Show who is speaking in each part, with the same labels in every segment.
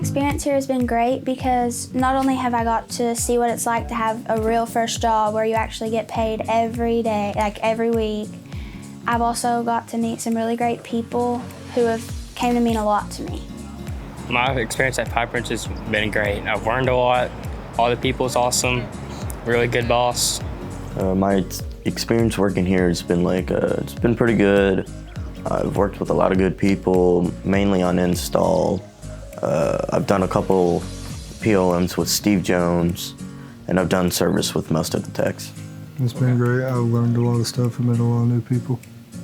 Speaker 1: experience here has been great because not only have I got to see what it's like to have a real first job where you actually get paid every day, like every week, I've also got to meet some really great people who have came to mean a lot to me.
Speaker 2: My experience at Pipe Wrench has been great. I've learned a lot. All the people's awesome. Really good boss.
Speaker 3: My experience working here has been it's been pretty good. I've worked with a lot of good people, mainly on install. I've done a couple POMs with Steve Jones, and I've done service with most of the techs.
Speaker 4: It's been great. I've learned a lot of stuff and met a lot of new people.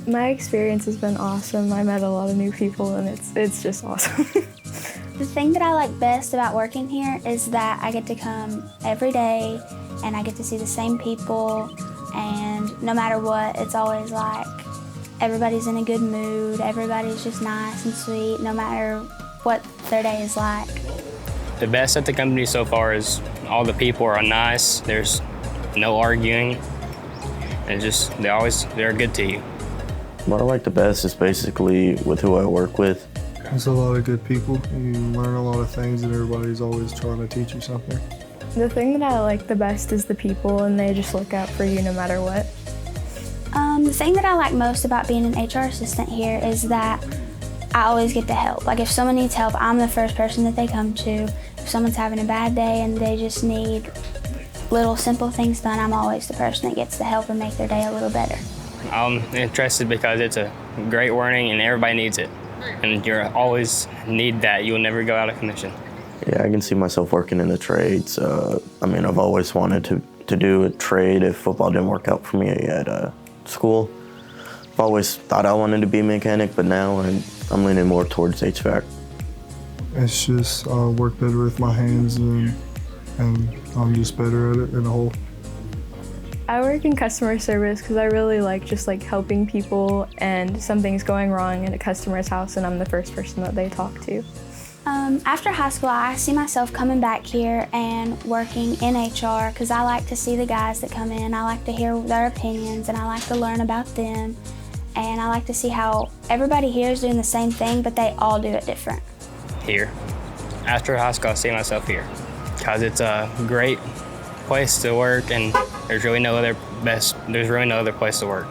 Speaker 5: My experience has been awesome. I met a lot of new people, and it's just awesome.
Speaker 1: The thing that I like best about working here is that I get to come every day and I get to see the same people, and no matter what, it's always like everybody's in a good mood, everybody's just nice and sweet, no matter what their day is like.
Speaker 2: The best at the company so far is all the people are nice, there's no arguing, and they're good to you.
Speaker 3: What I like the best is basically with who I work with.
Speaker 4: There's a lot of good people. You learn a lot of things and everybody's always trying to teach you something.
Speaker 5: The thing that I like the best is the people, and they just look out for you no matter what.
Speaker 1: The thing that I like most about being an HR assistant here is that I always get to help. Like if someone needs help, I'm the first person that they come to. If someone's having a bad day and they just need little simple things done, I'm always the person that gets to help and make their day a little better.
Speaker 2: I'm interested because it's a great learning and everybody needs it. And you always need that. You'll never go out of commission.
Speaker 3: Yeah, I can see myself working in the trades. I've always wanted to do a trade if football didn't work out for me at school. I've always thought I wanted to be a mechanic, but now I'm leaning more towards HVAC.
Speaker 4: It's just I work better with my hands and I'm just better at it in a whole.
Speaker 5: I work in customer service because I really like just helping people, and something's going wrong at a customer's house and I'm the first person that they talk to.
Speaker 1: After high school, I see myself coming back here and working in HR because I like to see the guys that come in. I like to hear their opinions and I like to learn about them. And I like to see how everybody here is doing the same thing, but they all do it different.
Speaker 2: Here. After high school, I see myself here because it's a great place to work, and there's really no other place to work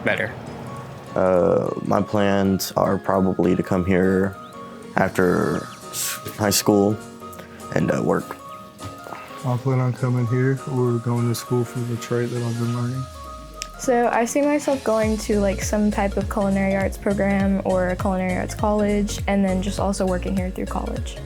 Speaker 2: better.
Speaker 3: My plans are probably to come here after high school and work.
Speaker 4: I plan on coming here or going to school for the trade that I've been learning.
Speaker 5: So I see myself going to some type of culinary arts program or a culinary arts college, and then just also working here through college.